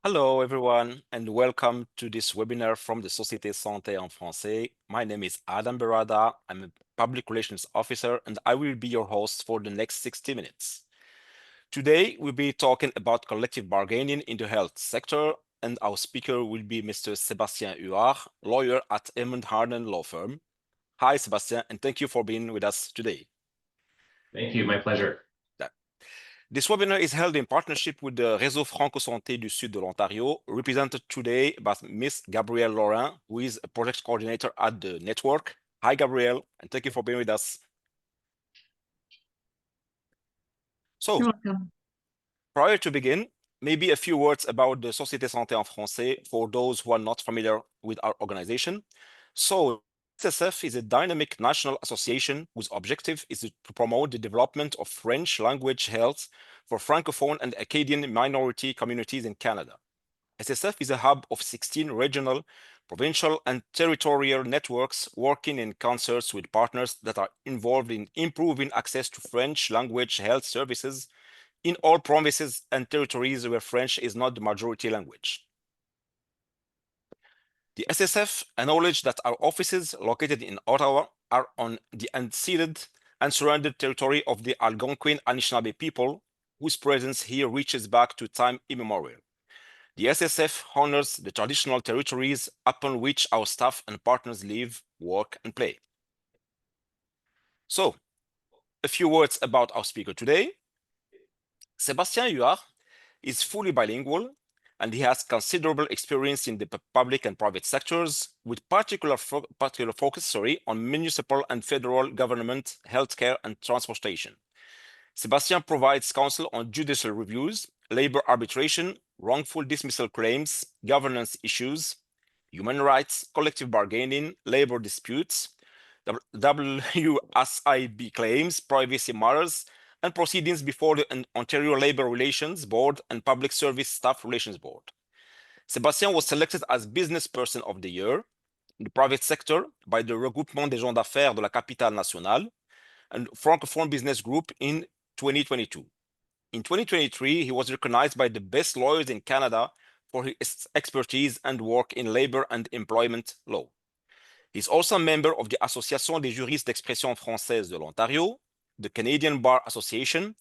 Hello, everyone, and welcome to this webinar from the Société Santé en Français. My name is Adam Berada. I'm a public relations officer, and I will be your host for the next 60 minutes. Today, we'll be talking about collective bargaining in the health sector, and our speaker will be Mr. Sébastien Huard, lawyer at Emond Harnden law firm. Hi, Sébastien, and thank you for being with us today. Thank you, my pleasure. This webinar is held in partnership with the Réseau Franco-Santé du Sud de l'Ontario, represented today by Ms. Gabrielle Laurin, who is a project coordinator at the network. Hi, Gabrielle, and thank you for being with us. So, You're welcome. prior to begin, maybe a few words about the Société Santé en Français for those who are not familiar with our organization. So, SSF is a dynamic national association whose objective is to promote the development of French language health for Francophone and Acadian minority communities in Canada. SSF is a hub of 16 regional, provincial, and territorial networks working in concerts with partners that are involved in improving access to French language health services in all provinces and territories where French is not the majority language. The SSF acknowledges that our offices located in Ottawa are on the unceded and surrounded territory of the Algonquin Anishinaabe people, whose presence here reaches back to time immemorial. The SSF honors the traditional territories upon which our staff and partners live, work, and play. So, a few words about our speaker today. Sébastien Huard is fully bilingual, and he has considerable experience in the public and private sectors, with particular focus on municipal and federal government, healthcare, and transportation. Sébastien provides counsel on judicial reviews, labor arbitration, wrongful dismissal claims, governance issues, human rights, collective bargaining, labor disputes, WSIB claims, privacy matters, and proceedings before the Ontario Labor Relations Board and Public Service Staff Relations Board. Sébastien was selected as Business Person of the Year in the private sector by the Regroupement des gens d'affaires de la Capitale Nationale and Francophone Business Group in 2022. In 2023, he was recognized by the best lawyers in Canada for his expertise and work in labor and employment law. He's also a member of the Association des juristes d'expression française de l'Ontario, the Canadian Bar Association,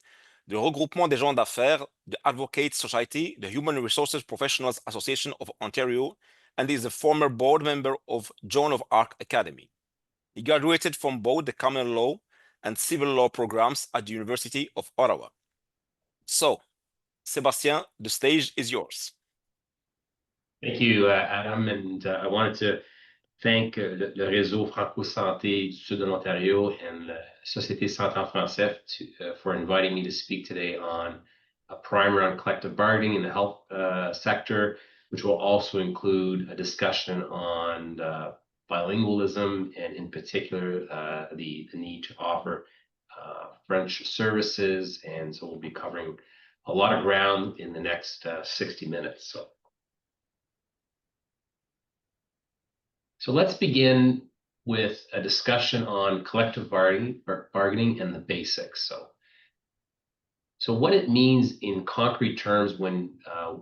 the Regroupement des gens d'affaires, the Advocate Society, the Human Resources Professionals Association of Ontario, and is a former board member of Joan of Arc Academy. He graduated from both the common law and civil law programs at the University of Ottawa. So, Sébastien, the stage is yours. Thank you, Adam, and I wanted to thank le Réseau Franco-Santé du Sud de l'Ontario and la Société Santé en Français for inviting me to speak today on a primer on collective bargaining in the health sector, which will also include a discussion on bilingualism and in particular the need to offer French services. And so we'll be covering a lot of ground in the next 60 minutes. So let's begin with a discussion on collective bargaining and the basics. So what it means in concrete terms when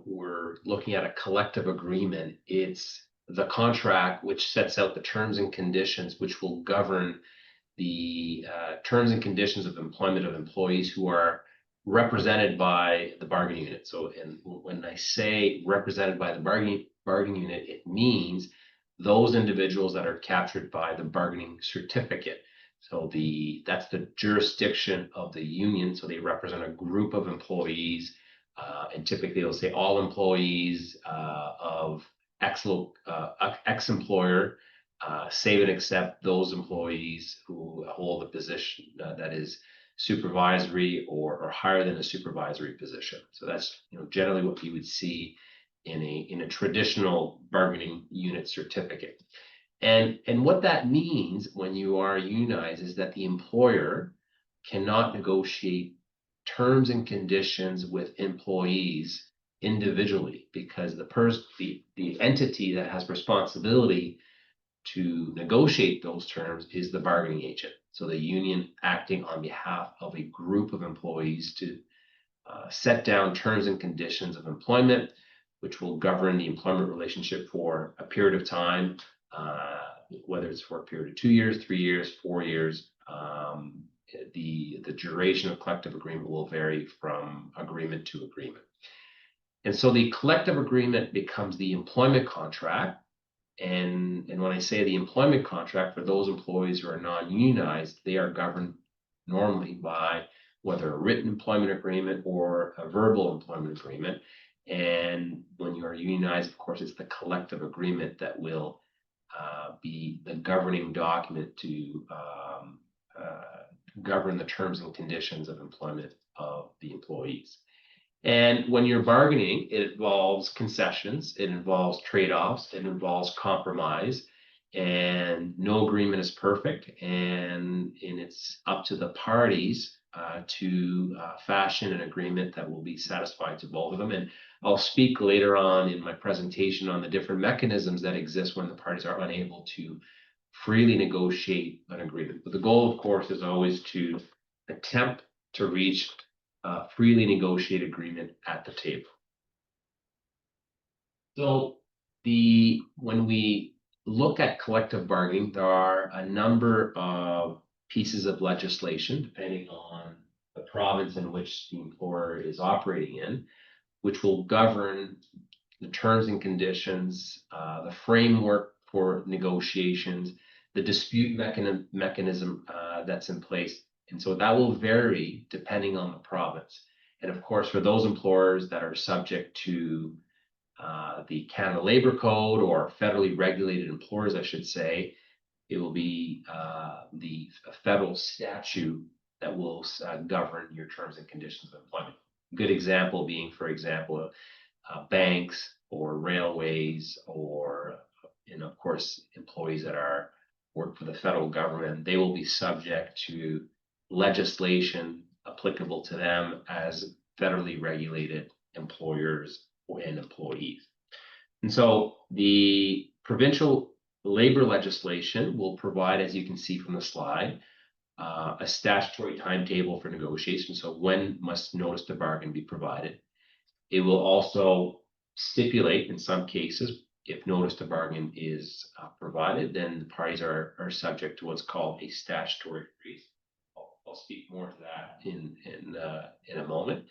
we're looking at a collective agreement, it's the contract which sets out the terms and conditions which will govern the terms and conditions of employment of employees who are represented by the bargaining unit. So, and when I say represented by the bargaining unit, it means those individuals that are captured by the bargaining certificate. So that's the jurisdiction of the union. So they represent a group of employees, and typically they'll say all employees of ex-employer, save and except those employees who hold a position that is supervisory or higher than a supervisory position. So that's generally what you would see in a traditional bargaining unit certificate. And what that means when you are unionized is that the employer cannot negotiate terms and conditions with employees individually, because the entity that has responsibility to negotiate those terms is the bargaining agent. So the union acting on behalf of a group of employees to set down terms and conditions of employment, which will govern the employment relationship for a period of time, whether it's for a period of 2 years, 3 years, 4 years. The duration of collective agreement will vary from agreement to agreement. And so the collective agreement becomes the employment contract. And when I say the employment contract, for those employees who are non-unionized, they are governed normally by whether a written employment agreement or a verbal employment agreement. And when you are unionized, of course, it's the collective agreement that will be the governing document to govern the terms and conditions of employment of the employees. And when you're bargaining, it involves concessions, it involves trade-offs, it involves compromise, and no agreement is perfect. And it's up to the parties to fashion an agreement that will be satisfying to both of them. And I'll speak later on in my presentation on the different mechanisms that exist when the parties are unable to freely negotiate an agreement. But the goal, of course, is always to attempt to reach a freely negotiated agreement at the table. So when we look at collective bargaining, there are a number of pieces of legislation, depending on the province in which the employer is operating in, which will govern the terms and conditions, the framework for negotiations, the dispute mechanism that's in place. And so that will vary depending on the province. And of course, for those employers that are subject to the Canada Labor Code, or federally regulated employers, I should say, it will be the federal statute that will govern your terms and conditions of employment. A good example being, for example, banks or railways, or, and of course, employees that work for the federal government. They will be subject to legislation applicable to them as federally regulated employers and employees. And so the provincial labor legislation will provide, as you can see from the slide, a statutory timetable for negotiation. So when must notice to bargain be provided? It will also stipulate, in some cases, if notice to bargain is provided, then the parties are subject to what's called a statutory freeze. I'll speak more to that in a moment.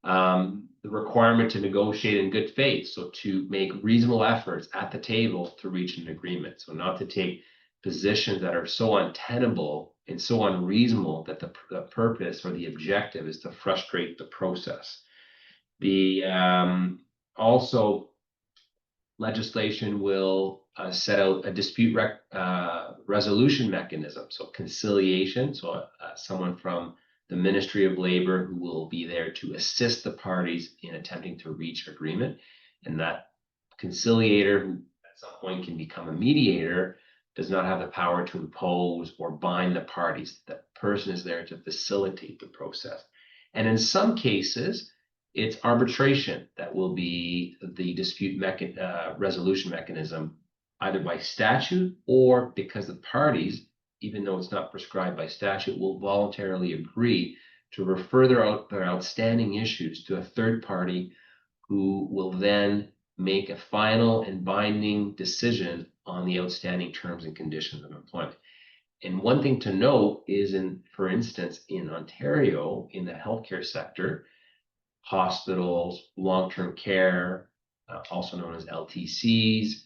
The requirement to negotiate in good faith, so to make reasonable efforts at the table to reach an agreement. So not to take positions that are so untenable and so unreasonable that the purpose or the objective is to frustrate the process. Also, legislation will set out a dispute resolution mechanism, so conciliation. So someone from the Ministry of Labor who will be there to assist the parties in attempting to reach agreement. And that conciliator, who at some point can become a mediator, does not have the power to impose or bind the parties. That person is there to facilitate the process. And in some cases, it's arbitration that will be the dispute resolution mechanism, either by statute or because the parties, even though it's not prescribed by statute, will voluntarily agree to refer their outstanding issues to a third party who will then make a final and binding decision on the outstanding terms and conditions of employment. And one thing to note is, for instance, in Ontario, in the healthcare sector, hospitals, long-term care, also known as LTCs,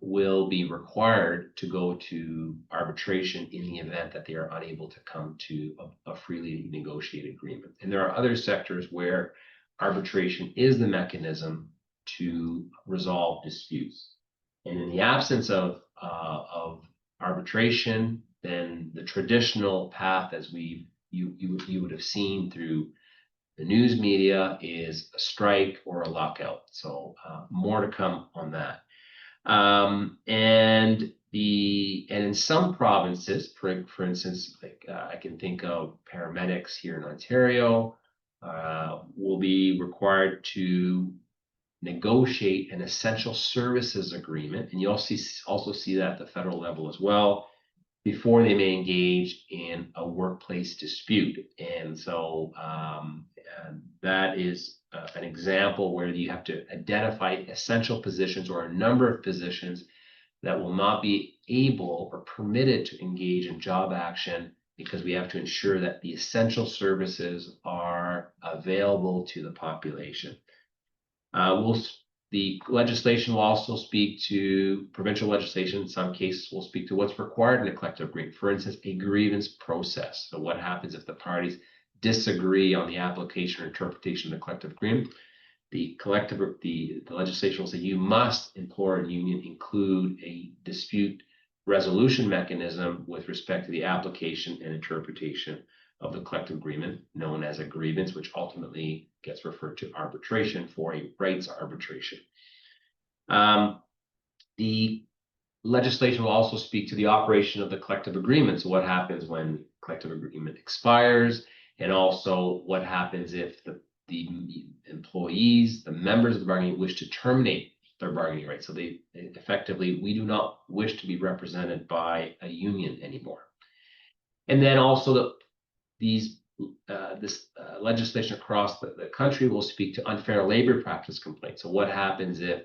will be required to go to arbitration in the event that they are unable to come to a freely negotiated agreement. And there are other sectors where arbitration is the mechanism to resolve disputes. And in the absence of arbitration, then the traditional path, as you would have seen through the news media, is a strike or a lockout. So more to come on that. And in some provinces, for instance, like I can think of paramedics here in Ontario, will be required to negotiate an essential services agreement, and you also see that at the federal level as well, before they may engage in a workplace dispute. And so that is an example where you have to identify essential positions or a number of positions that will not be able or permitted to engage in job action because we have to ensure that the essential services are available to the population. The legislation will also speak to provincial legislation. In some cases, will speak to what's required in a collective agreement. For instance, a grievance process. So what happens if the parties disagree on the application or interpretation of the collective agreement? The legislation will say you must, employer and union, include a dispute resolution mechanism with respect to the application and interpretation of the collective agreement, known as a grievance, which ultimately gets referred to arbitration for a rights arbitration. The legislation will also speak to the operation of the collective agreement. So what happens when collective agreement expires, and also what happens if the employees, the members of the bargaining, wish to terminate their bargaining rights. So they effectively, we do not wish to be represented by a union anymore. And then also this legislation across the country will speak to unfair labor practice complaints. So what happens if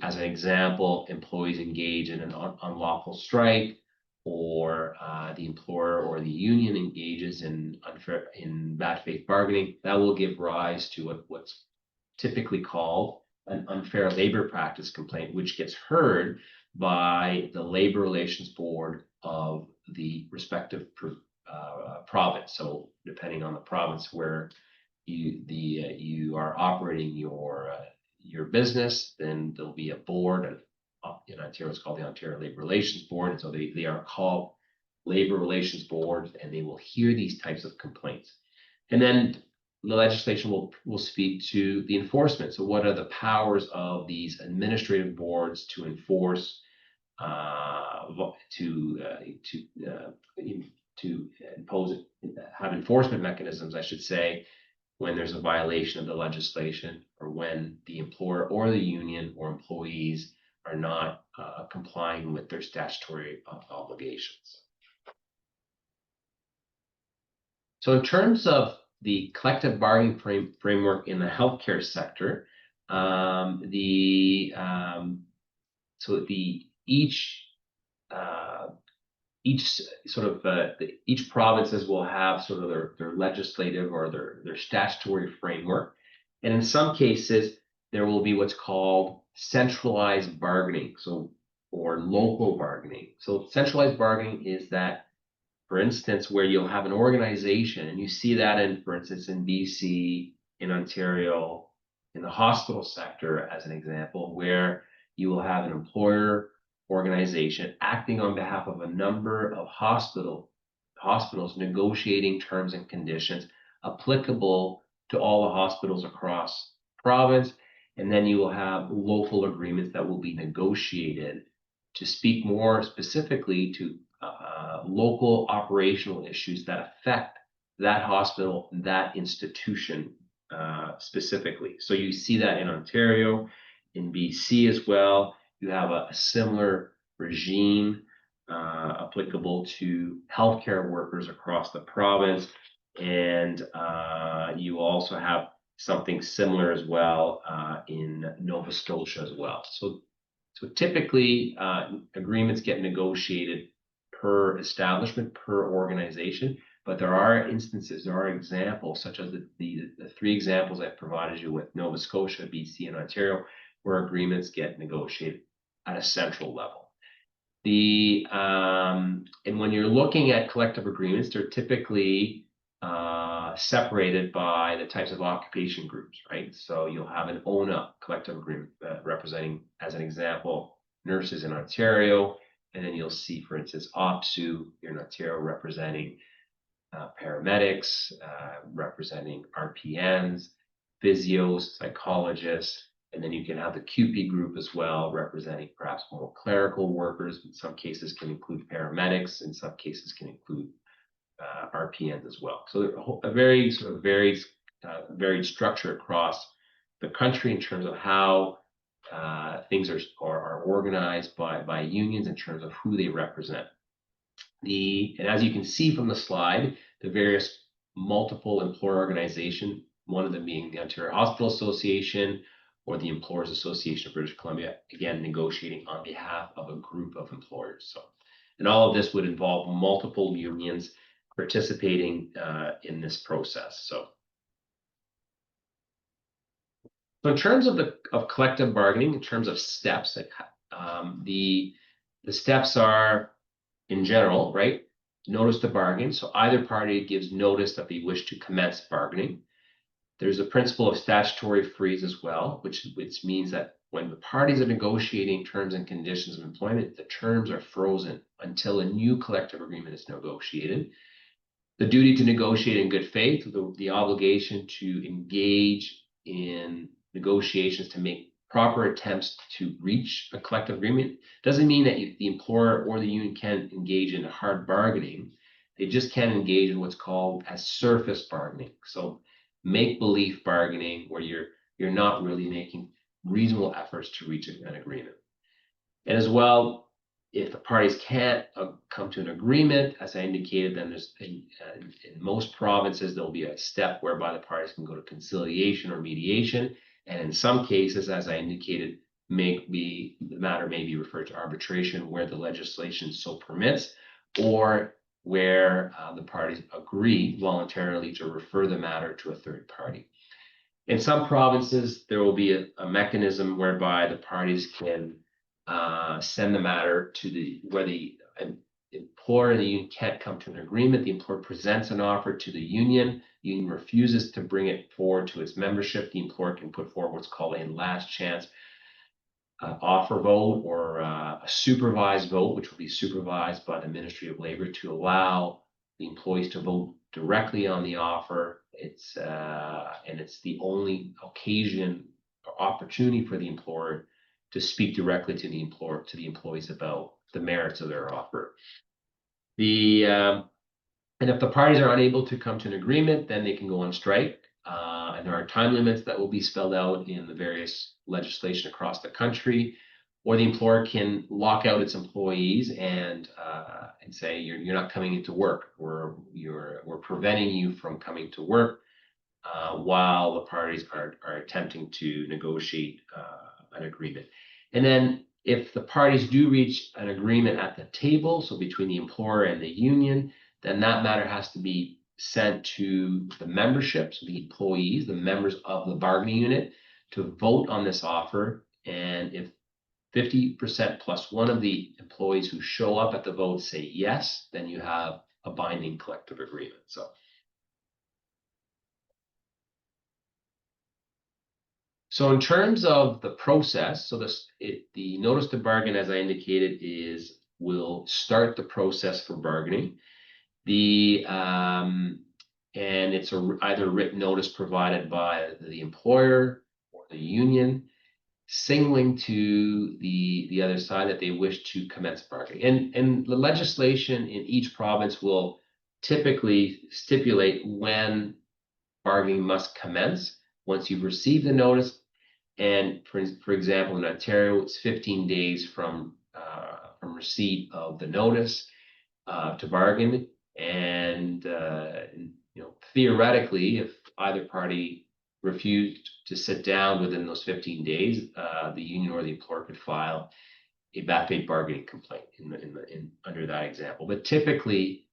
as an example, employees engage in an unlawful strike, or the employer or the union engages in bad faith bargaining? That will give rise to what's typically called an unfair labor practice complaint, which gets heard by the labor relations board of the respective province. So depending on the province where you are operating your business, then there'll be a board, and in Ontario it's called the Ontario Labor Relations Board, and so they are called labor relations boards, and they will hear these types of complaints. And then the legislation will speak to the enforcement. So what are the powers of these administrative boards to enforce, to impose, have enforcement mechanisms, I should say, when there's a violation of the legislation, or when the employer or the union or employees are not complying with their statutory obligations. So in terms of the collective bargaining framework in the healthcare sector, each provinces will have sort of their legislative or their statutory framework, and in some cases there will be what's called centralized bargaining, or local bargaining. So centralized bargaining is that, for instance, where you'll have an organization, and you see that for instance, in BC, in Ontario, in the hospital sector, as an example, where you will have an employer organization acting on behalf of a number of hospitals negotiating terms and conditions applicable to all the hospitals across province. And then you will have local agreements that will be negotiated to speak more specifically to local operational issues that affect that hospital, that institution specifically. So you see that in Ontario, in BC as well. You have a similar regime applicable to healthcare workers across the province, and you also have something similar as well in Nova Scotia as well. So typically agreements get negotiated per establishment, per organization, but there are instances, there are examples, such as the three examples I provided you with: Nova Scotia, BC, and Ontario, where agreements get negotiated at a central level. And when you're looking at collective agreements, they're typically separated by the types of occupation groups, right? So you'll have an ONA collective agreement representing, as an example, nurses in Ontario, and then you'll see, for instance, OPSU here in Ontario representing paramedics, representing RPNs, physios, psychologists, and then you can have the QP group as well, representing perhaps more clerical workers. In some cases can include paramedics, in some cases can include RPNs as well. So a very sort of varied structure across the country in terms of how things are organized by unions in terms of who they represent. And as you can see from the slide, the various multiple employer organizations one of them being the Ontario Hospital Association or the Employers Association of British Columbia, again, negotiating on behalf of a group of employers. So, and all of this would involve multiple unions participating in this process. So in terms of collective bargaining, in terms of steps, the steps are, in general, right? Notice to bargain. So either party gives notice that they wish to commence bargaining. There's a principle of statutory freeze as well, which means that when the parties are negotiating terms and conditions of employment, the terms are frozen until a new collective agreement is negotiated. The duty to negotiate in good faith, the obligation to engage in negotiations to make proper attempts to reach a collective agreement, doesn't mean that the employer or the union can't engage in hard bargaining. They just can't engage in what's called as surface bargaining. So make-believe bargaining, where you're not really making reasonable efforts to reach an agreement. And as well, if the parties can't come to an agreement, as I indicated, then there's in most provinces, there'll be a step whereby the parties can go to conciliation or mediation. And in some cases, as I indicated, the matter may be referred to arbitration where the legislation so permits, or where the parties agree voluntarily to refer the matter to a third party. In some provinces, there will be a mechanism whereby the parties can send the matter to where the employer and the union can't come to an agreement. The employer presents an offer to the union. The union refuses to bring it forward to its membership. The employer can put forward what's called a last chance offer vote, or a supervised vote, which will be supervised by the Ministry of Labor to allow the employees to vote directly on the offer. It's the only occasion or opportunity for the employer to speak directly to the employees about the merits of their offer. And if the parties are unable to come to an agreement, then they can go on strike. And there are time limits that will be spelled out in the various legislation across the country, or the employer can lock out its employees and say you're not coming into work. We're preventing you from coming to work while the parties are attempting to negotiate an agreement. And then if the parties do reach an agreement at the table, so between the employer and the union, then that matter has to be sent to the membership, so the employees, the members of the bargaining unit, to vote on this offer. And if 50% plus one of the employees who show up at the vote say yes, then you have a binding collective agreement. So in terms of the process, so the notice to bargain, as I indicated, will start the process for bargaining. And it's either written notice provided by the employer or the union, signaling to the other side that they wish to commence bargaining. And the legislation in each province will typically stipulate when bargaining must commence once you've received the notice. And for example, in Ontario, it's 15 days from receipt of the notice to bargain. And theoretically, if either party refused to sit down within those 15 days, the union or the employer could file a bad faith bargaining complaint under that example. But typically,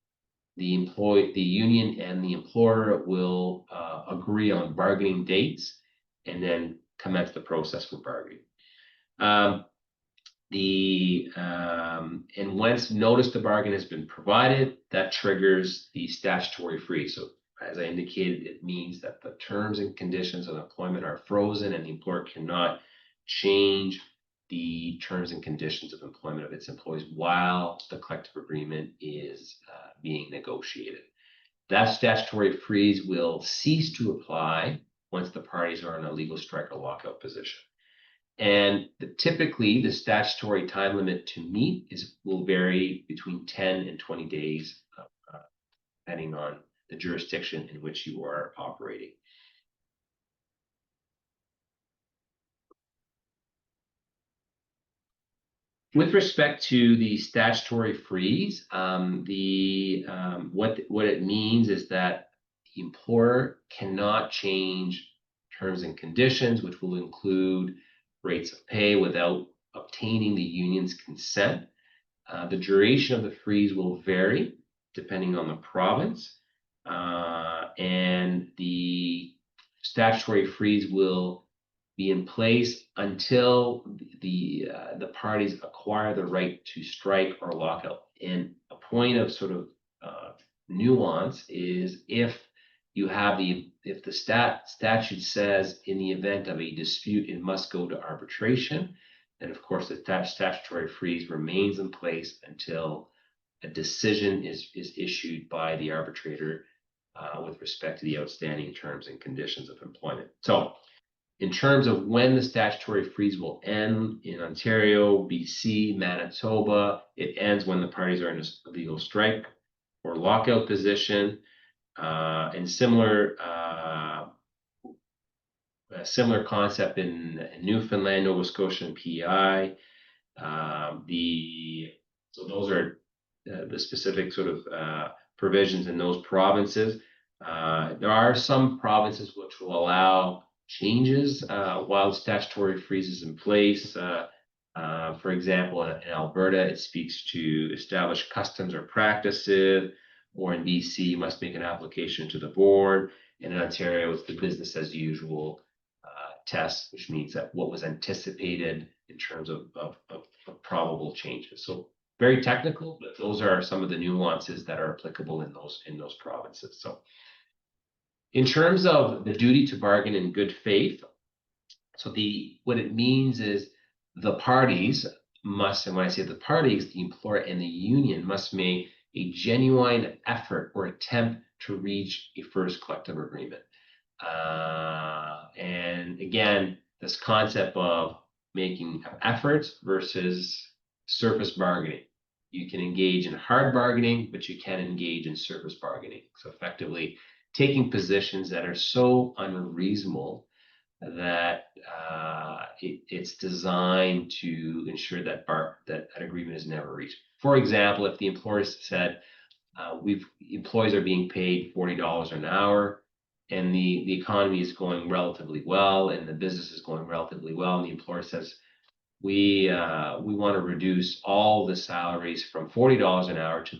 the union and the employer will agree on bargaining dates and then commence the process for bargaining. And once notice to bargain has been provided, that triggers the statutory freeze. So as I indicated, it means that the terms and conditions of employment are frozen and the employer cannot change the terms and conditions of employment of its employees while the collective agreement is being negotiated. That statutory freeze will cease to apply once the parties are in a legal strike or lockout position. And typically, the statutory time limit to meet will vary between 10 and 20 days, depending on the jurisdiction in which you are operating. With respect to the statutory freeze, what it means is that the employer cannot change terms and conditions, which will include rates of pay, without obtaining the union's consent. The duration of the freeze will vary depending on the province, and the statutory freeze will be in place until the parties acquire the right to strike or lockout. And a point of sort of nuance is if the statute says in the event of a dispute it must go to arbitration, then of course the statutory freeze remains in place until a decision is issued by the arbitrator with respect to the outstanding terms and conditions of employment. So in terms of when the statutory freeze will end in Ontario, BC, Manitoba, it ends when the parties are in a legal strike or lockout position. And similar concept in Newfoundland, Nova Scotia, and PEI. So those are the specific sort of provisions in those provinces. There are some provinces which will allow changes while the statutory freeze is in place. For example, in Alberta, it speaks to established customs or practices, or in BC, you must make an application to the board. And in Ontario, it's the business as usual test, which means that what was anticipated in terms of probable changes. So very technical, but those are some of the nuances that are applicable in those provinces. So in terms of the duty to bargain in good faith, so what it means is the parties must, and when I say the parties, the employer and the union must make a genuine effort or attempt to reach a first collective agreement. And again, this concept of making efforts versus surface bargaining. You can engage in hard bargaining, but you can engage in surface bargaining. So effectively taking positions that are so unreasonable that it's designed to ensure that that agreement is never reached. For example, if the employer said, employees are being paid $40 an hour, and the economy is going relatively well, and the business is going relatively well, and the employer says, we want to reduce all the salaries from $40 an hour to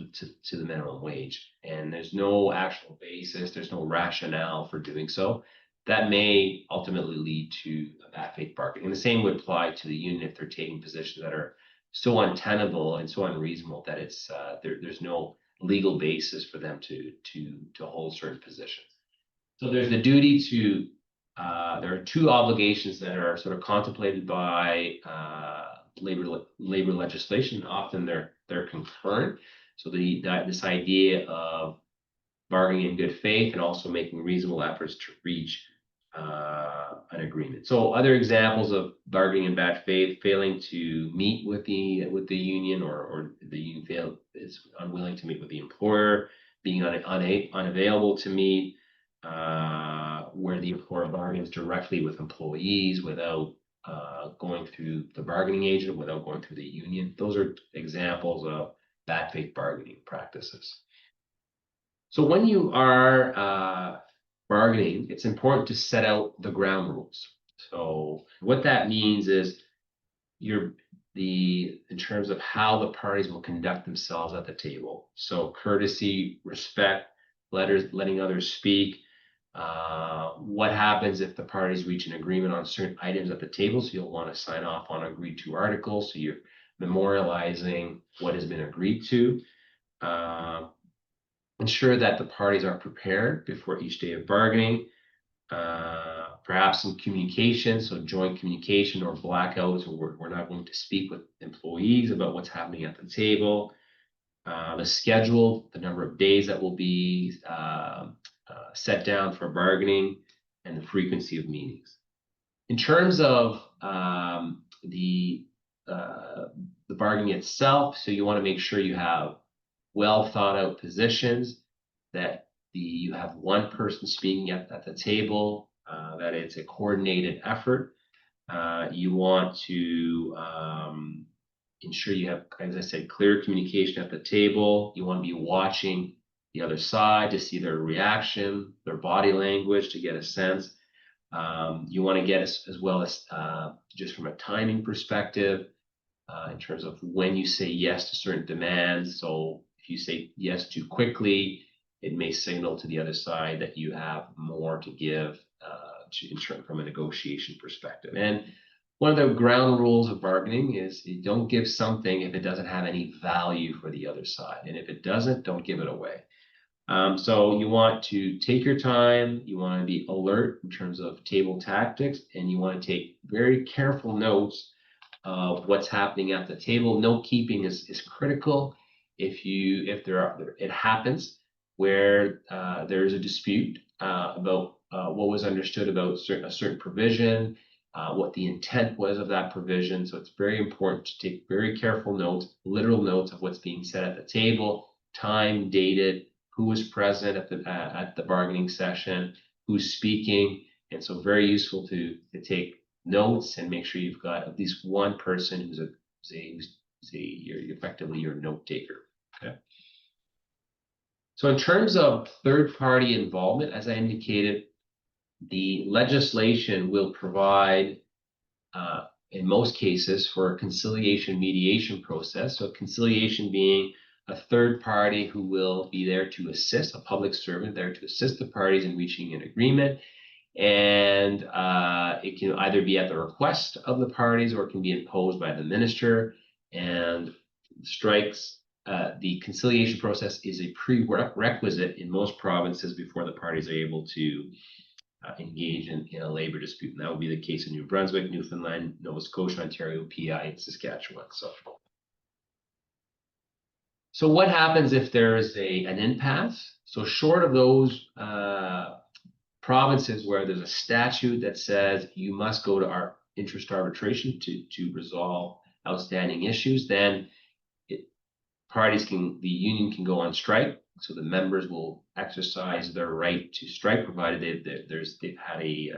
the minimum wage, and there's no actual basis, there's no rationale for doing so. That may ultimately lead to a bad faith bargaining. And the same would apply to the union if they're taking positions that are so untenable and so unreasonable that it's there's no legal basis for them to hold certain positions. So there's the duty to there are two obligations that are sort of contemplated by labor legislation. Often they're concurrent. So this idea of bargaining in good faith and also making reasonable efforts to reach an agreement. So other examples of bargaining in bad faith: failing to meet with the union, or the union is unwilling to meet with the employer, being unavailable to meet, where the employer bargains directly with employees without going through the bargaining agent, without going through the union. Those are examples of bad faith bargaining practices. So when you are bargaining, it's important to set out the ground rules. So what that means is in terms of how the parties will conduct themselves at the table. So courtesy, respect, letting others speak. What happens if the parties reach an agreement on certain items at the table? So you'll want to sign off on agreed to articles. So you're memorializing what has been agreed to. Ensure that the parties are prepared before each day of bargaining. Perhaps some communication, so joint communication or blackouts, or we're not going to speak with employees about what's happening at the table. The schedule, the number of days that will be set down for bargaining, and the frequency of meetings. In terms of the bargaining itself, so you want to make sure you have well thought out positions, that you have one person speaking at the table, that it's a coordinated effort. You want to ensure you have, as I said, clear communication at the table. You want to be watching the other side to see their reaction, their body language, to get a sense. You want to get as well as just from a timing perspective, in terms of when you say yes to certain demands. So if you say yes too quickly, it may signal to the other side that you have more to give from a negotiation perspective. And one of the ground rules of bargaining is you don't give something if it doesn't have any value for the other side. And if it doesn't, don't give it away. So you want to take your time, you want to be alert in terms of table tactics, and you want to take very careful notes of what's happening at the table. Note keeping is critical. It happens where there is a dispute about what was understood about a certain provision, what the intent was of that provision. So it's very important to take very careful notes, literal notes of what's being said at the table, time, dated, who was present at the bargaining session, who's speaking. And so very useful to take notes and make sure you've got at least one person who's effectively your note taker. Okay. So in terms of third-party involvement, as I indicated, the legislation will provide, in most cases, for a conciliation mediation process. So conciliation being a third party who will be there to assist, a public servant there to assist the parties in reaching an agreement. And it can either be at the request of the parties or it can be imposed by the minister. And strikes, the conciliation process is a prerequisite in most provinces before the parties are able to engage in a labor dispute. And that would be the case in New Brunswick, Newfoundland, Nova Scotia, Ontario, PI, and Saskatchewan. So what happens if there is an impasse? So short of those provinces where there's a statute that says you must go to our interest arbitration to resolve outstanding issues, then the union can go on strike. So the members will exercise their right to strike, provided they've had a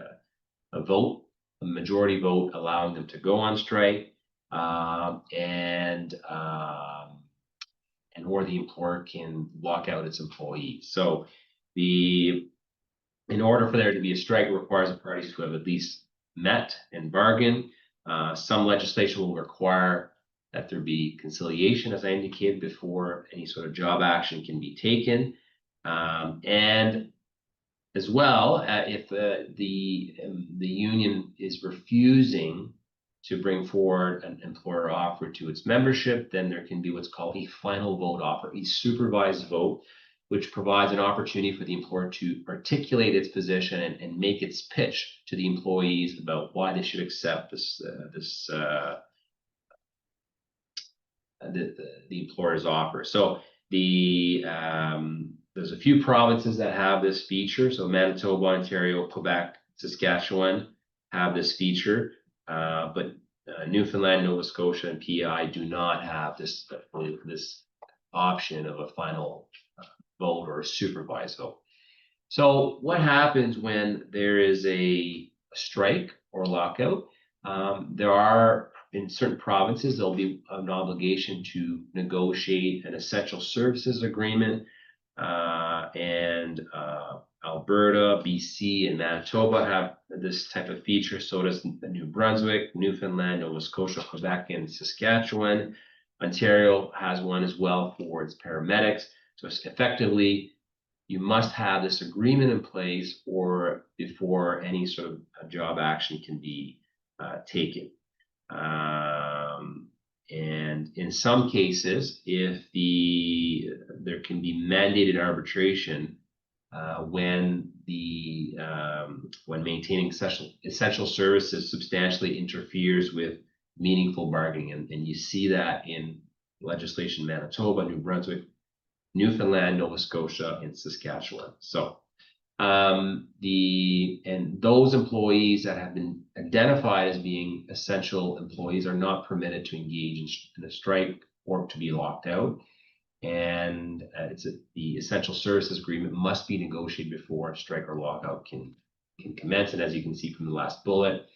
vote, a majority vote allowing them to go on strike, or the employer can lock out its employees. So in order for there to be a strike, it requires the parties to have at least met and bargained. Some legislation will require that there be conciliation, as I indicated before, any sort of job action can be taken. And as well, if the union is refusing to bring forward an employer offer to its membership, then there can be what's called a final vote offer, a supervised vote, which provides an opportunity for the employer to articulate its position and make its pitch to the employees about why they should accept the employer's offer. So there's a few provinces that have this feature. So Manitoba, Ontario, Quebec, Saskatchewan have this feature, but Newfoundland, Nova Scotia, and PI do not have this option of a final vote or a supervised vote. So what happens when there is a strike or lockout? There are, in certain provinces, there'll be an obligation to negotiate an essential services agreement, and Alberta, BC, and Manitoba have this type of feature. So does New Brunswick, Newfoundland, Nova Scotia, Quebec, and Saskatchewan. Ontario has one as well for its paramedics. So effectively, you must have this agreement in place or before any sort of job action can be taken. And in some cases, if there can be mandated arbitration when maintaining essential services substantially interferes with meaningful bargaining, and you see that in legislation Manitoba, New Brunswick, Newfoundland, Nova Scotia, and Saskatchewan. So those employees that have been identified as being essential employees are not permitted to engage in a strike or to be locked out. And the essential services agreement must be negotiated before a strike or lockout can commence. And as you can see from the last bullet,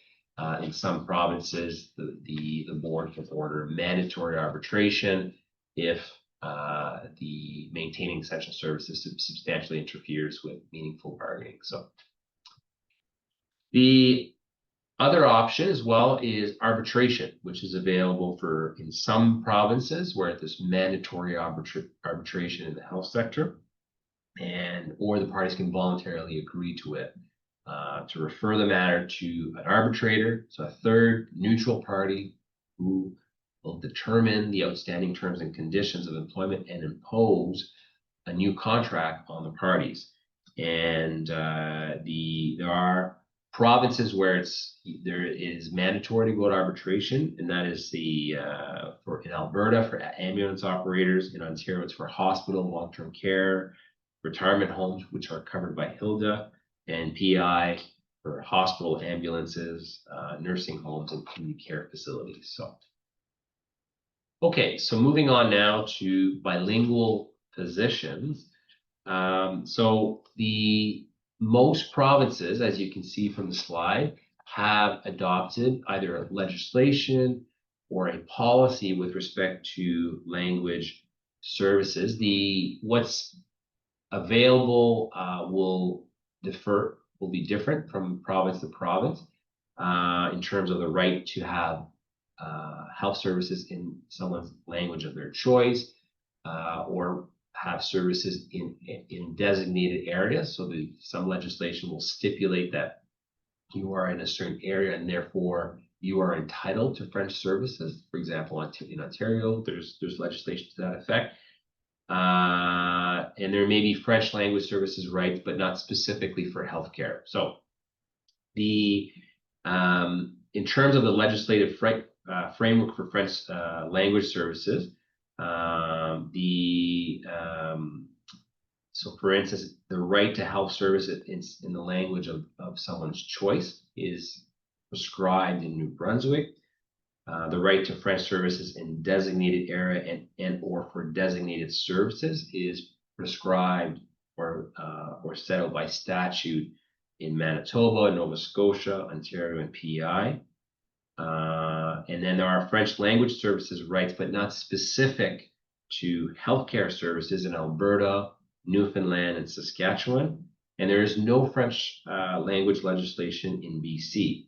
in some provinces, the board can order mandatory arbitration if the maintaining essential services substantially interferes with meaningful bargaining. So the other option as well is arbitration, which is available in some provinces where there's mandatory arbitration in the health sector, or the parties can voluntarily agree to it, to refer the matter to an arbitrator, so a third neutral party who will determine the outstanding terms and conditions of employment and impose a new contract on the parties. And there are provinces where there is mandatory to go to arbitration, and that is in Alberta for ambulance operators, in Ontario it's for hospital, long-term care, retirement homes, which are covered by HILDA, and PI for hospital, ambulances, nursing homes, and community care facilities. So, okay, so moving on now to bilingual positions. So most provinces, as you can see from the slide, have adopted either a legislation or a policy with respect to language services. What's available will be different from province to province in terms of the right to have health services in someone's language of their choice, or have services in designated areas. So some legislation will stipulate that you are in a certain area and therefore you are entitled to French services. For example, in Ontario, there's legislation to that effect. And there may be French language services rights, but not specifically for healthcare. So in terms of the legislative framework for French language services, so for instance, the right to health service in the language of someone's choice is prescribed in New Brunswick. The right to French services in designated area and or for designated services is prescribed or set out by statute in Manitoba, Nova Scotia, Ontario, and PEI. And then there are French language services rights, but not specific to healthcare services in Alberta, Newfoundland, and Saskatchewan. And there is no French language legislation in BC.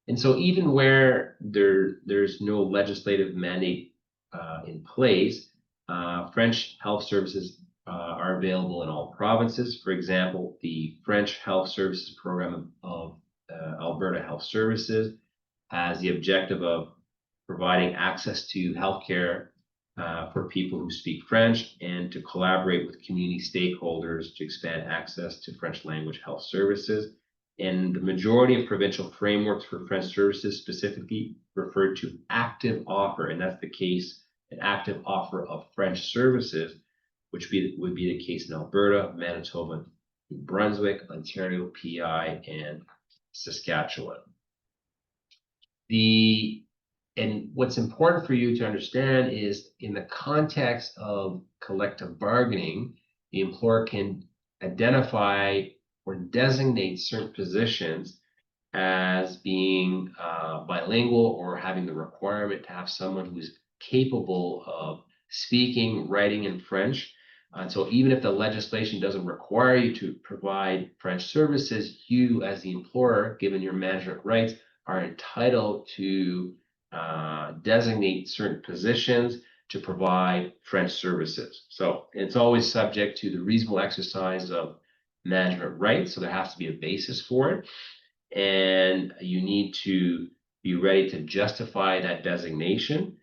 And so even where there's no legislative mandate in place, French health services are available in all provinces. For example, the French Health Services Program of Alberta Health Services has the objective of providing access to healthcare for people who speak French, and to collaborate with community stakeholders to expand access to French language health services. And the majority of provincial frameworks for French services specifically refer to active offer, and that's the case, an active offer of French services, which would be the case in Alberta, Manitoba, New Brunswick, Ontario, PEI, and Saskatchewan. And what's important for you to understand is, in the context of collective bargaining, the employer can identify or designate certain positions as being bilingual, or having the requirement to have someone who's capable of speaking, writing in French. And so even if the legislation doesn't require you to provide French services, you as the employer, given your management rights, are entitled to designate certain positions to provide French services. So it's always subject to the reasonable exercise of management rights. So there has to be a basis for it. And you need to be ready to justify that designation.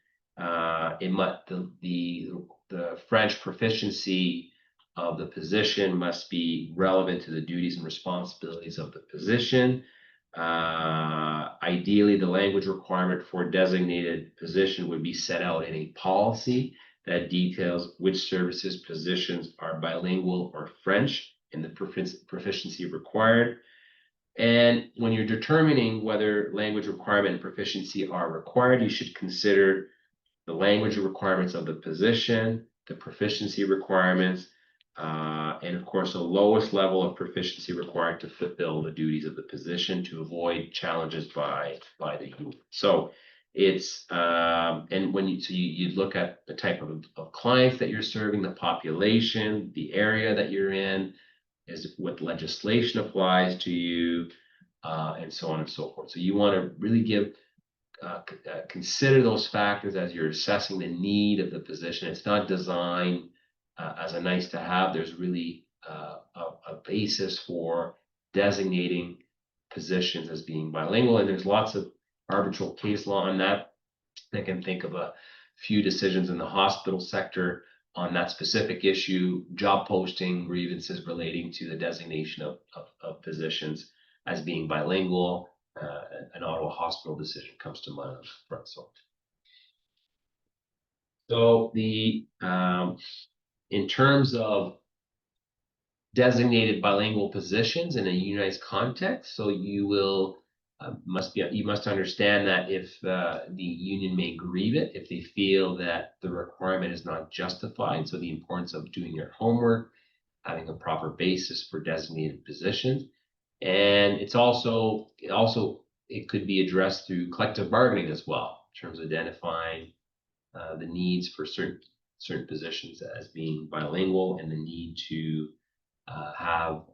The French proficiency of the position must be relevant to the duties and responsibilities of the position. Ideally, the language requirement for a designated position would be set out in a policy that details which services positions are bilingual or French and the proficiency required. And when you're determining whether language requirement and proficiency are required, you should consider the language requirements of the position, the proficiency requirements, and of course, the lowest level of proficiency required to fulfill the duties of the position to avoid challenges by the union. So It's and when you look at the type of clients that you're serving, the population, the area that you're in, is what legislation applies to you, and so on and so forth. So you want to really consider those factors as you're assessing the need of the position. It's not designed as a nice to have. There's really a basis for designating positions as being bilingual, and there's lots of arbitral case law on that. I can think of a few decisions in the hospital sector on that specific issue, job posting grievances relating to the designation of positions as being bilingual. An Ottawa hospital decision comes to mind on that front. So the in terms of designated bilingual positions in a unionized context, so you will you must understand that if the union may grieve it if they feel that the requirement is not justified. So the importance of doing your homework, having a proper basis for designated positions, and it could be addressed through collective bargaining as well, in terms of identifying the needs for certain positions as being bilingual, and the need to have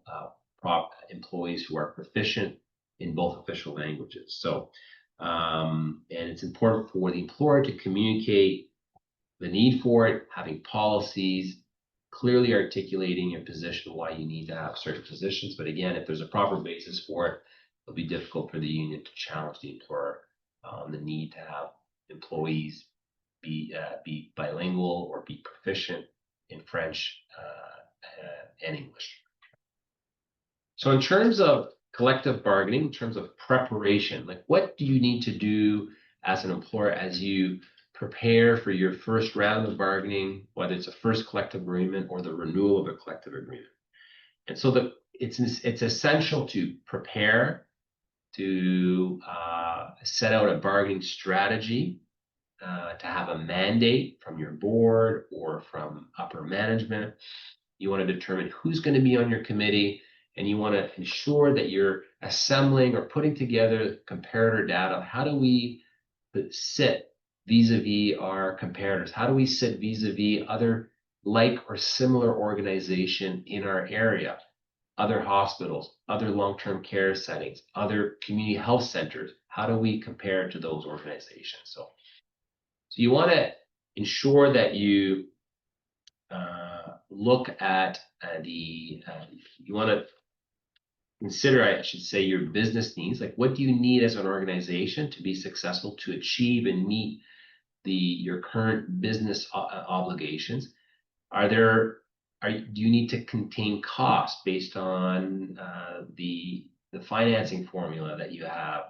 employees who are proficient in both official languages. So, and it's important for the employer to communicate the need for it, having policies, clearly articulating your position, why you need to have certain positions. But again, if there's a proper basis for it, it'll be difficult for the union to challenge the employer on the need to have employees be bilingual or be proficient in French and English. So in terms of collective bargaining, in terms of preparation, like what do you need to do as an employer as you prepare for your first round of bargaining, whether it's a first collective agreement or the renewal of a collective agreement? And so it's essential to prepare, to set out a bargaining strategy, to have a mandate from your board or from upper management. You want to determine who's going to be on your committee, and you want to ensure that you're assembling or putting together comparator data. How do we sit vis-a-vis our comparators? How do we sit vis-a-vis other like or similar organization in our area, other hospitals, other long-term care settings, other community health centers? How do we compare to those organizations? So you want to ensure that you look at you want to consider, I should say, your business needs. Like, what do you need as an organization to be successful, to achieve and meet your current business obligations? Do you need to contain costs based on the financing formula that you have,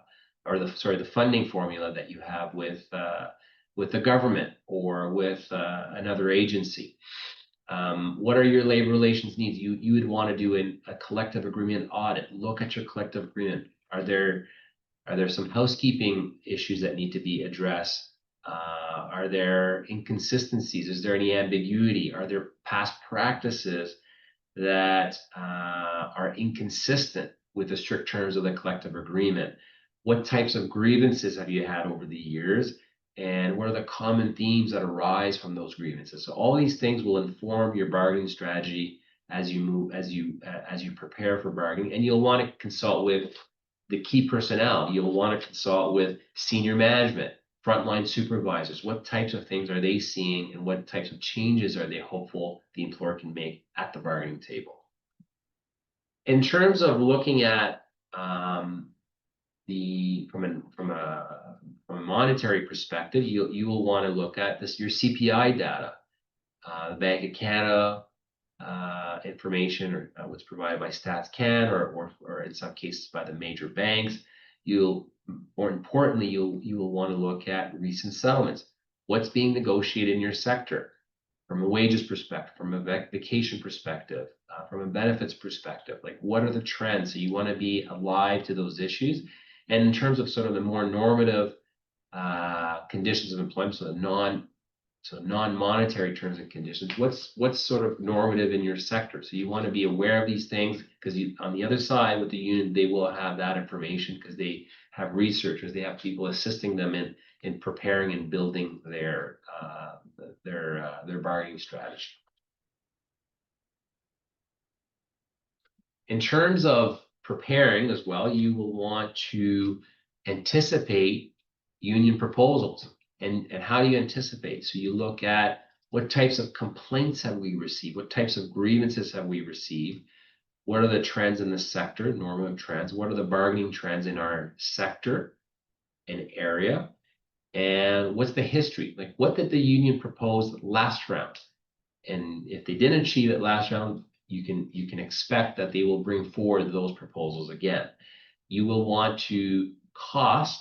or the funding formula that you have with the government or with another agency? What are your labor relations needs? You would want to do a collective agreement audit. Look at your collective agreement. Are there some housekeeping issues that need to be addressed? Are there inconsistencies? Is there any ambiguity? Are there past practices that are inconsistent with the strict terms of the collective agreement? What types of grievances have you had over the years? And what are the common themes that arise from those grievances? So all these things will inform your bargaining strategy as you prepare for bargaining. And you'll want to consult with the key personnel. You'll want to consult with senior management, frontline supervisors. What types of things are they seeing, and what types of changes are they hopeful the employer can make at the bargaining table? In terms of looking at from a monetary perspective, you will want to look at your CPI data, the Bank of Canada information, or what's provided by StatsCan, or in some cases by the major banks. More importantly, you will want to look at recent settlements. What's being negotiated in your sector from a wages perspective, from a vacation perspective, from a benefits perspective? Like, what are the trends? So you want to be alive to those issues. And in terms of sort of the more normative conditions of employment, so the So non-monetary terms and conditions, what's sort of normative in your sector? So you want to be aware of these things, because on the other side with the union, they will have that information because they have researchers, they have people assisting them in preparing and building their bargaining strategy. In terms of preparing as well, you will want to anticipate union proposals. And how do you anticipate? So you look at what types of complaints have we received? What types of grievances have we received? What are the trends in the sector, normative trends? What are the bargaining trends in our sector and area? And what's the history? Like, what did the union propose last round? And if they didn't achieve it last round, you can expect that they will bring forward those proposals again. You will want to cost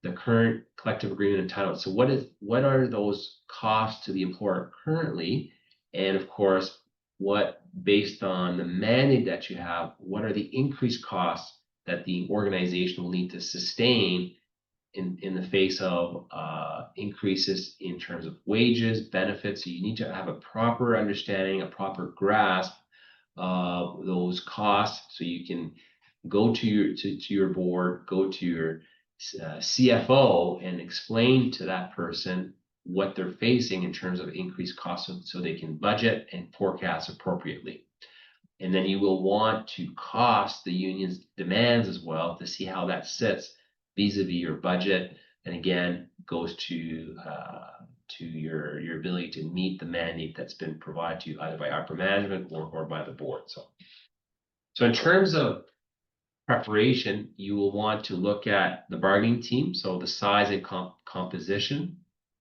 the current collective agreement entitlement. So what are those costs to the employer currently? And of course, what, based on the mandate that you have, what are the increased costs that the organization will need to sustain in the face of increases in terms of wages, benefits? So you need to have a proper understanding, a proper grasp of those costs, so you can go to your board, go to your CFO and explain to that person what they're facing in terms of increased costs, so they can budget and forecast appropriately. And then you will want to cost the union's demands as well to see how that sits vis-a-vis your budget, and again goes to your ability to meet the mandate that's been provided to you either by upper management or by the board. So in terms of preparation, you will want to look at the bargaining team, so the size and composition,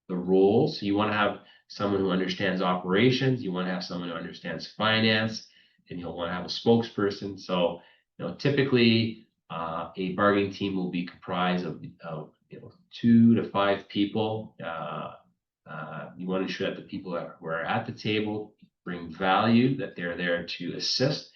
the roles. So you want to have someone who understands operations, you want to have someone who understands finance, and you'll want to have a spokesperson. So typically a bargaining team will be comprised of 2 to 5 people. You want to ensure that the people who are at the table bring value, that they're there to assist.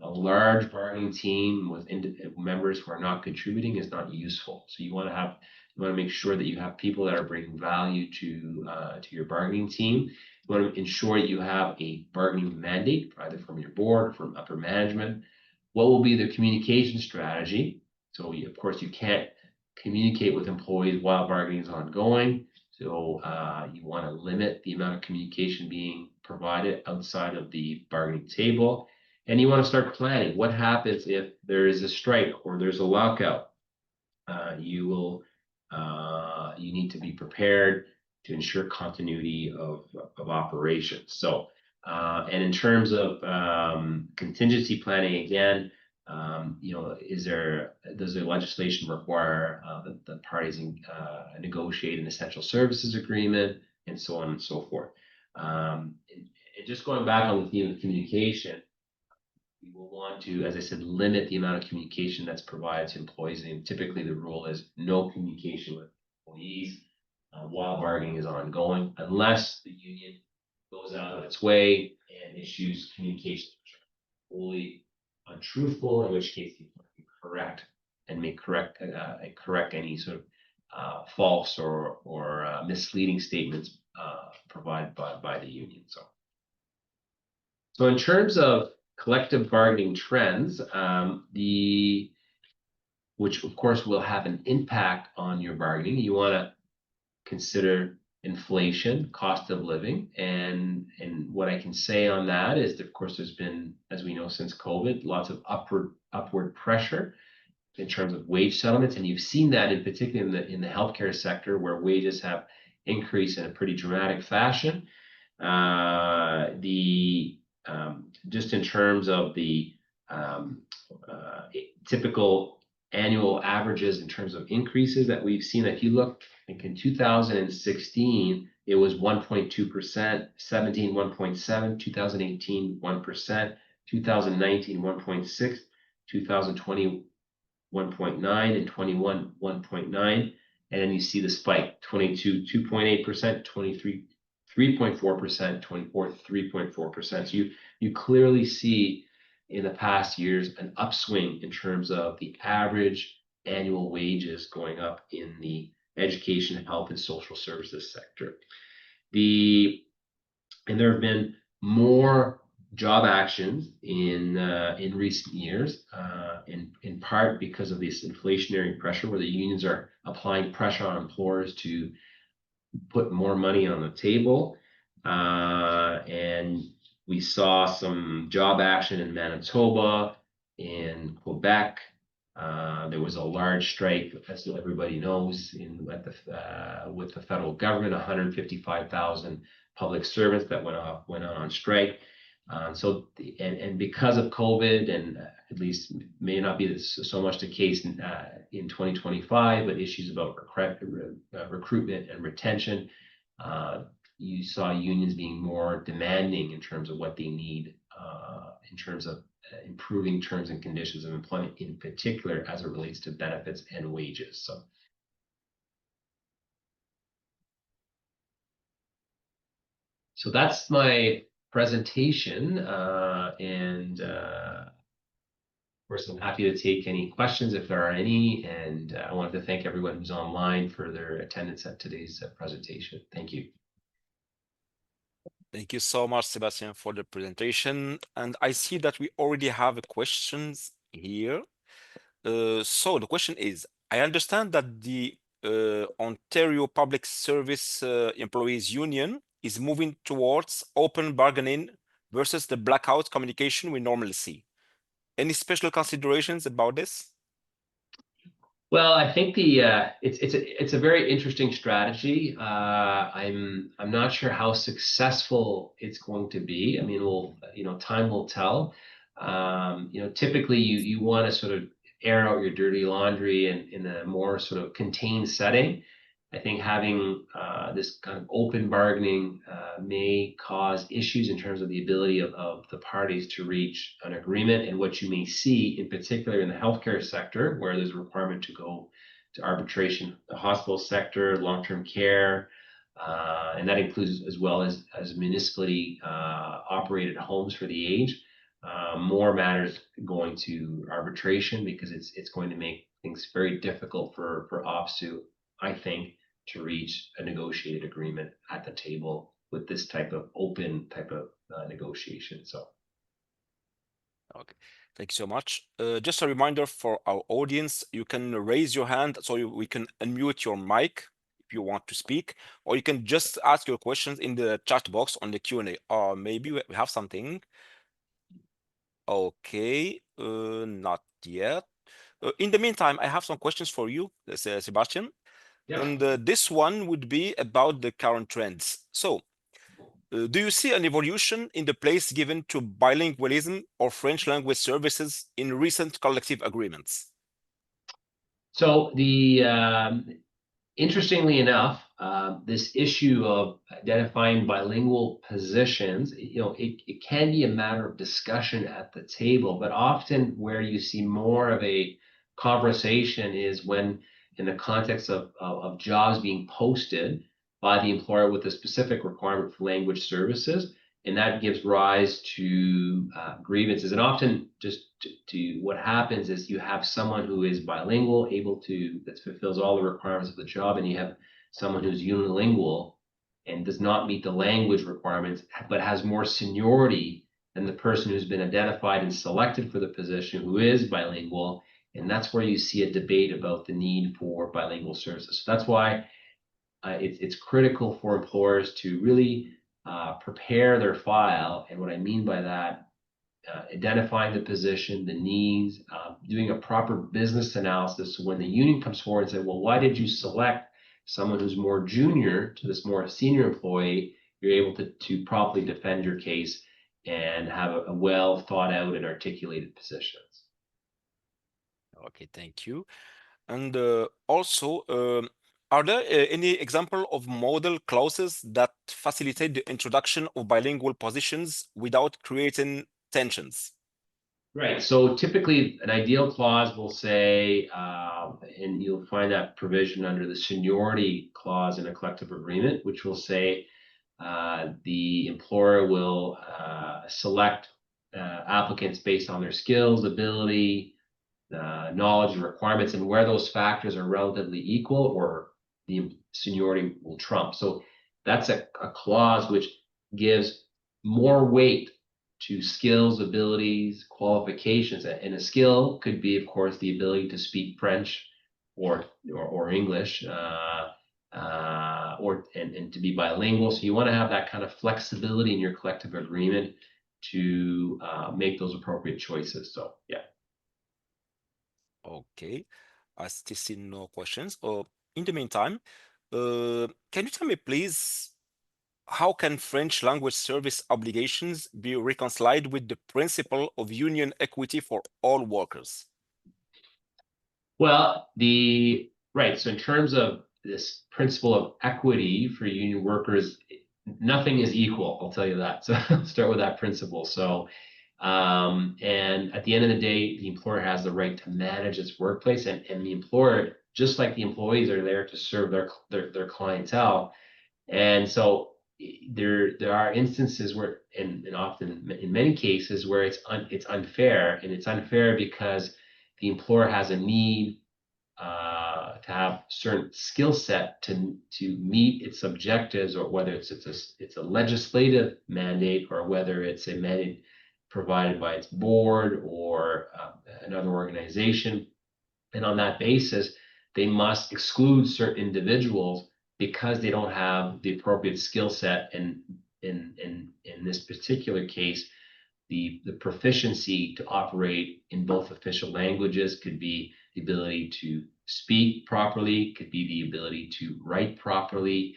A large bargaining team with members who are not contributing is not useful. So you want to make sure that you have people that are bringing value to your bargaining team. You want to ensure that you have a bargaining mandate, either from your board or from upper management. What will be the communication strategy? So of course you can't communicate with employees while bargaining is ongoing. So you want to limit the amount of communication being provided outside of the bargaining table. And you want to start planning. What happens if there is a strike or there's a lockout? You need to be prepared to ensure continuity of operations. So, and in terms of contingency planning, again, does the legislation require the parties negotiate an essential services agreement, and so on and so forth. And just going back on the theme of communication, we will want to, as I said, limit the amount of communication that's provided to employees. And typically the rule is no communication with employees while bargaining is ongoing, unless the union goes out of its way and issues communications which are fully untruthful, in which case you can correct and correct any sort of false or misleading statements provided by the union. So in terms of collective bargaining trends, which of course will have an impact on your bargaining, you want to consider inflation, cost of living, and what I can say on that is that, of course, there's been, as we know, since COVID, lots of upward pressure in terms of wage settlements, and you've seen that in particular in the healthcare sector, where wages have increased in a pretty dramatic fashion. Just in terms of the typical annual averages in terms of increases that we've seen, if you look, I think in 2016, it was 1.2%, 17, 1.7, 2018, 1%, 2019, 1.6, 2020, 1.9, and 21, 1.9. And then you see the spike, 22, 2.8%, 23, 3.4%, 24, 3.4%. So you clearly see in the past years an upswing in terms of the average annual wages going up in the education, health, and social services sector. And there have been more job actions in recent years, in part because of this inflationary pressure, where the unions are applying pressure on employers to put more money on the table. And we saw some job action in Manitoba, in Quebec. There was a large strike, as everybody knows, with the federal government, 155,000 public servants that went on strike. And because of COVID, and at least may not be so much the case in 2025, but issues about recruitment and retention, you saw unions being more demanding in terms of what they need, in terms of improving terms and conditions of employment, in particular as it relates to benefits and wages. So that's my presentation, and of course, I'm happy to take any questions if there are any, and I wanted to thank everyone who's online for their attendance at today's presentation. Thank you. Thank you so much, Sébastien, for the presentation. And I see that we already have questions here. So the question is, I understand that the Ontario Public Service Employees Union is moving towards open bargaining versus the blackout communication we normally see. Any special considerations about this? Well, I think it's a very interesting strategy. I'm not sure how successful it's going to be. I mean, time will tell. Typically you want to sort of air out your dirty laundry in a more sort of contained setting. I think having this kind of open bargaining may cause issues in terms of the ability of the parties to reach an agreement. And what you may see, in particular in the healthcare sector, where there's a requirement to go to arbitration, the hospital sector, long-term care, and that includes as well as municipally operated homes for the aged. More matters going to arbitration because it's going to make things very difficult for OPSEU, I think, to reach a negotiated agreement at the table with this type of open type of negotiation. So, okay, thank you so much. Just a reminder for our audience, you can raise your hand so we can unmute your mic if you want to speak, or you can just ask your questions in the chat box on the Q&A. Or maybe we have something. Okay, not yet. In the meantime, I have some questions for you, Sébastien. yeah. And this one would be about the current trends. So, do you see an evolution in the place given to bilingualism or French language services in recent collective agreements? So interestingly enough, this issue of identifying bilingual positions, it can be a matter of discussion at the table, but often where you see more of a conversation is when in the context of jobs being posted by the employer with a specific requirement for language services, and that gives rise to grievances. And often just to what happens is you have someone who is bilingual, that fulfills all the requirements of the job, and you have someone who's unilingual and does not meet the language requirements, but has more seniority than the person who's been identified and selected for the position who is bilingual. And that's where you see a debate about the need for bilingual services. So that's why it's critical for employers to really prepare their file. And what I mean by that, identifying the position, the needs, doing a proper business analysis. So when the union comes forward and says, well, why did you select someone who's more junior to this more senior employee? You're able to properly defend your case and have a well thought out and articulated positions. Okay, thank you. And also, are there any example of model clauses that facilitate the introduction of bilingual positions without creating tensions? Right. So typically, an ideal clause will say, and you'll find that provision under the seniority clause in a collective agreement, which will say the employer will select applicants based on their skills, ability, knowledge, and requirements, and where those factors are relatively equal or the seniority will trump. So that's a clause which gives more weight to skills, abilities, qualifications. And a skill could be, of course, the ability to speak French or English, and to be bilingual. So you want to have that kind of flexibility in your collective agreement to make those appropriate choices. So yeah. Okay, I still see no questions. In the meantime, can you tell me, please, how can French language service obligations be reconciled with the principle of union equity for all workers? Well, right. So in terms of this principle of equity for union workers, nothing is equal. I'll tell you that. So start with that principle. So, and at the end of the day, the employer has the right to manage its workplace, and the employer, just like the employees, are there to serve their clientele. And so there are instances where, and often in many cases, where it's unfair, and it's unfair because the employer has a need to have certain skill set to meet its objectives, or whether it's a legislative mandate, or whether it's a mandate provided by its board or another organization. And on that basis, they must exclude certain individuals because they don't have the appropriate skill set. And in this particular case, the proficiency to operate in both official languages could be the ability to speak properly, could be the ability to write properly,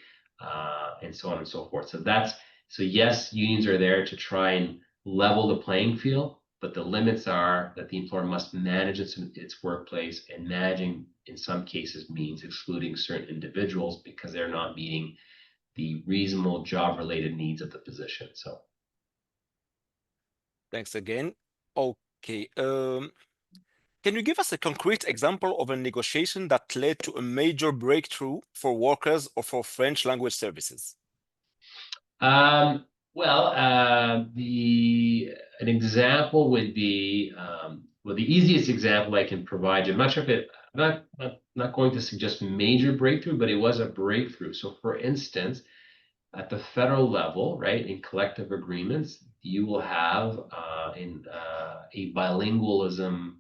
and so on and so forth. So yes, unions are there to try and level the playing field, but the limits are that the employer must manage its workplace, and managing in some cases means excluding certain individuals because they're not meeting the reasonable job-related needs of the position. So. Thanks again. Okay. Can you give us a concrete example of a negotiation that led to a major breakthrough for workers or for French language services? Well, an example would be, well, the easiest example I can provide you. I'm not sure if I'm not going to suggest major breakthrough, but it was a breakthrough. So, for instance, at the federal level, right, in collective agreements, you will have a bilingualism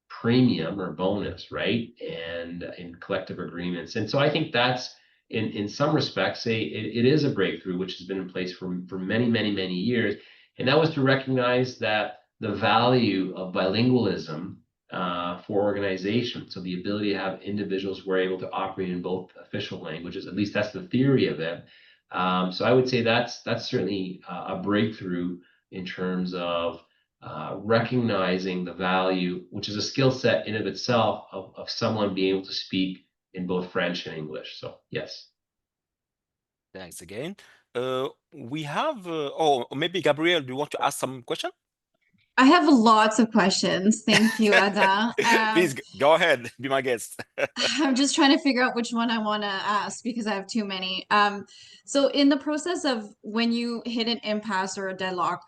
premium or bonus, right, and in collective agreements. And so I think that's in some respects it is a breakthrough which has been in place for many years, and that was to recognize that the value of bilingualism for organizations, so the ability to have individuals who are able to operate in both official languages, at least that's the theory of it. So I would say that's certainly a breakthrough in terms of recognizing the value, which is a skill set in of itself, of someone being able to speak in both French and English. So yes. Thanks again. We have, maybe Gabrielle, do you want to ask some question? I have lots of questions. Thank you, Ada. Please go ahead, be my guest. I'm just trying to figure out which one I want to ask because I have too many. So in the process of when you hit an impasse or a deadlock,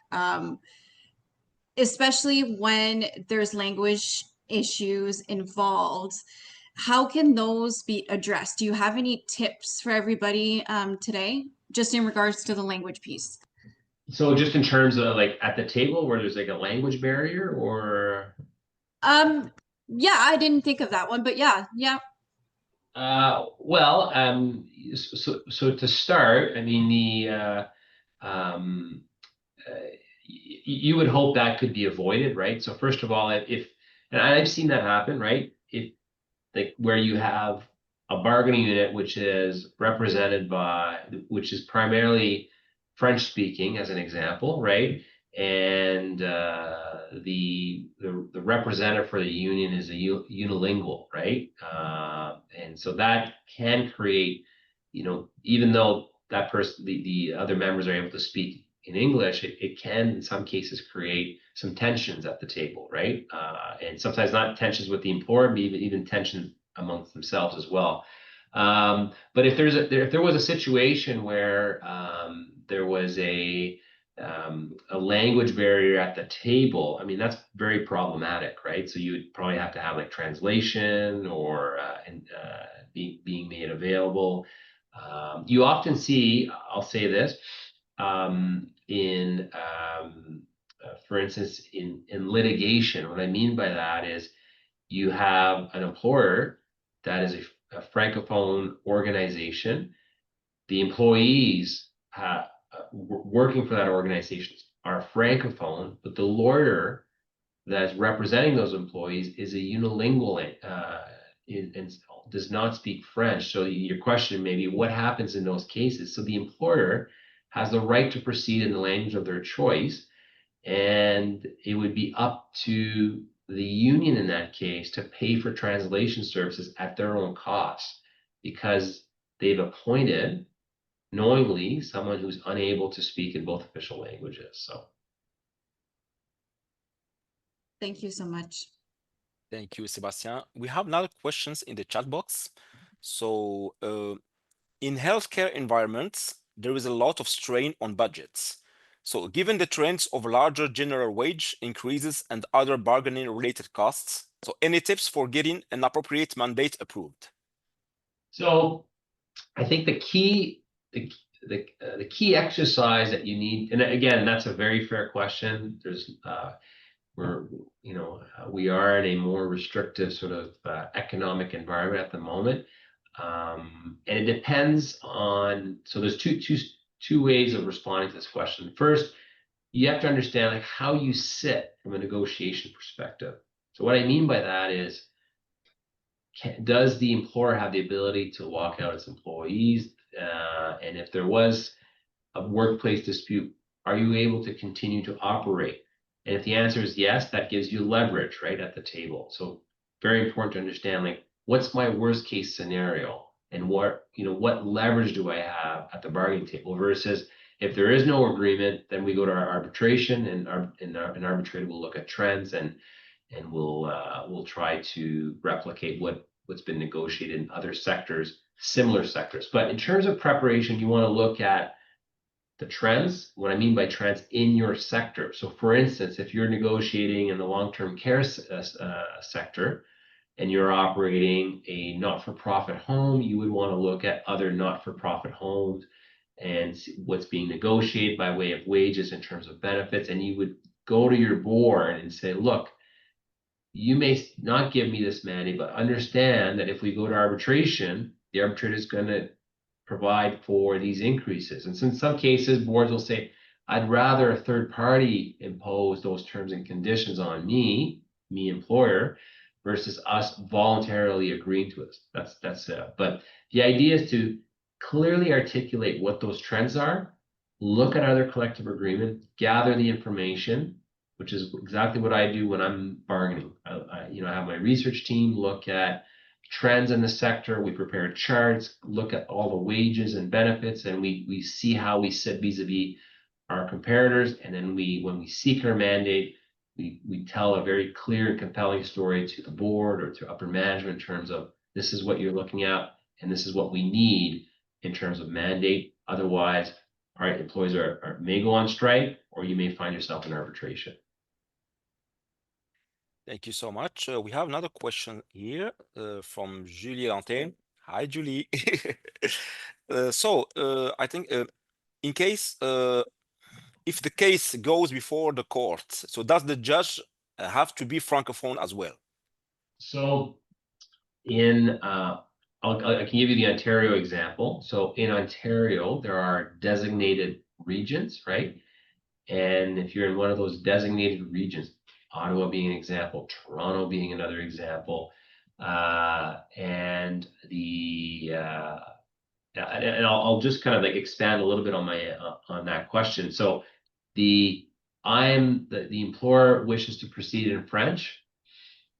especially when there's language issues involved, how can those be addressed? Do you have any tips for everybody today, just in regards to the language piece? So just in terms of like at the table where there's like a language barrier, or yeah, I didn't think of that one, but yeah. well, so to start, I mean, you would hope that could be avoided, right? So first of all, if and I've seen that happen, right? If like where you have a bargaining unit which is represented by, which is primarily French speaking, as an example, right? And the representative for the union is a unilingual, right? And so that can create, even though that person, the other members are able to speak in English, it can in some cases create some tensions at the table, right? And sometimes not tensions with the employer, but even tensions amongst themselves as well. But if there was a situation where there was a language barrier at the table, I mean, that's very problematic, right? So you would probably have to have like translation or being made available. You often see, I'll say this, for instance, in litigation. What I mean by that is you have an employer that is a francophone organization. The employees working for that organization are francophone, but the lawyer that's representing those employees is a unilingual and does not speak French. So your question may be, what happens in those cases? So the employer has the right to proceed in the language of their choice, and it would be up to the union in that case to pay for translation services at their own cost, because they've appointed knowingly someone who's unable to speak in both official languages. So Thank you so much. Thank you, Sébastien. We have another questions in the chat box. So in healthcare environments, there is a lot of strain on budgets. So given the trends of larger general wage increases and other bargaining related costs, so any tips for getting an appropriate mandate approved? So I think the key exercise that you need, and again, that's a very fair question. There's we are in a more restrictive sort of economic environment at the moment, and it depends on. So there's two ways of responding to this question. First, you have to understand like how you sit from a negotiation perspective. So what I mean by that is, does the employer have the ability to lock out its employees? And if there was a workplace dispute, are you able to continue to operate? And if the answer is yes, that gives you leverage right at the table. So very important to understand, like, what's my worst case scenario, and what leverage do I have at the bargaining table, versus if there is no agreement, then we go to our arbitration, and an arbitrator will look at trends and we'll try to replicate what's been negotiated in other sectors, similar sectors. But in terms of preparation, you want to look at the trends. What I mean by trends in your sector. So for instance, if you're negotiating in the long-term care sector and you're operating a not-for-profit home, you would want to look at other not-for-profit homes and see what's being negotiated by way of wages in terms of benefits. And you would go to your board and say, look, you may not give me this mandate, but understand that if we go to arbitration, the arbitrator is going to provide for these increases. And so in some cases, boards will say, I'd rather a third party impose those terms and conditions on me employer, versus us voluntarily agreeing to it. That's it. But the idea is to clearly articulate what those trends are, look at other collective agreement, gather the information, which is exactly what I do when I'm bargaining. I have my research team look at trends in the sector. We prepare charts, look at all the wages and benefits, and we see how we sit vis-a-vis our comparators. And then when we seek our mandate, we tell a very clear and compelling story to the board or to upper management in terms of, this is what you're looking at, and this is what we need in terms of mandate. Otherwise, all right, employees may go on strike, or you may find yourself in arbitration. Thank you so much. We have another question here from Julie Lantin. Hi, Julie. I think in case if the case goes before the court, so does the judge have to be francophone as well? So I can give you the Ontario example. So in Ontario, there are designated regions, right? And if you're in one of those designated regions, Ottawa being an example, Toronto being another example, and I'll just kind of like expand a little bit on that question. So the employer wishes to proceed in French.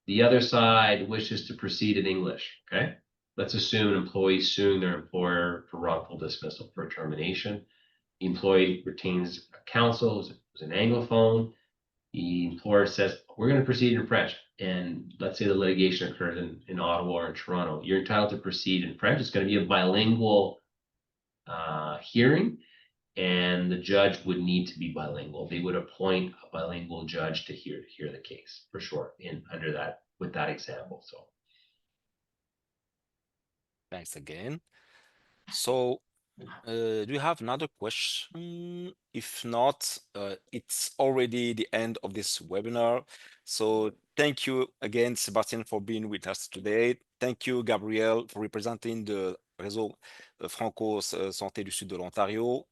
The other side wishes to proceed in English. Okay, let's assume an employee suing their employer for wrongful dismissal, for termination. The employee retains counsel, who's an Anglophone. The employer says, we're going to proceed in French. And let's say the litigation occurs in Ottawa or in Toronto. You're entitled to proceed in French. It's going to be a bilingual hearing, and the judge would need to be bilingual. They would appoint a bilingual judge to hear the case, for sure, with that example. So Thanks again. So, do you have another question? If not, it's already the end of this webinar. So thank you again, Sébastien, for being with us today. Thank you, Gabriel, for representing the Réseau Franco Santé du Sud de l'Ontario.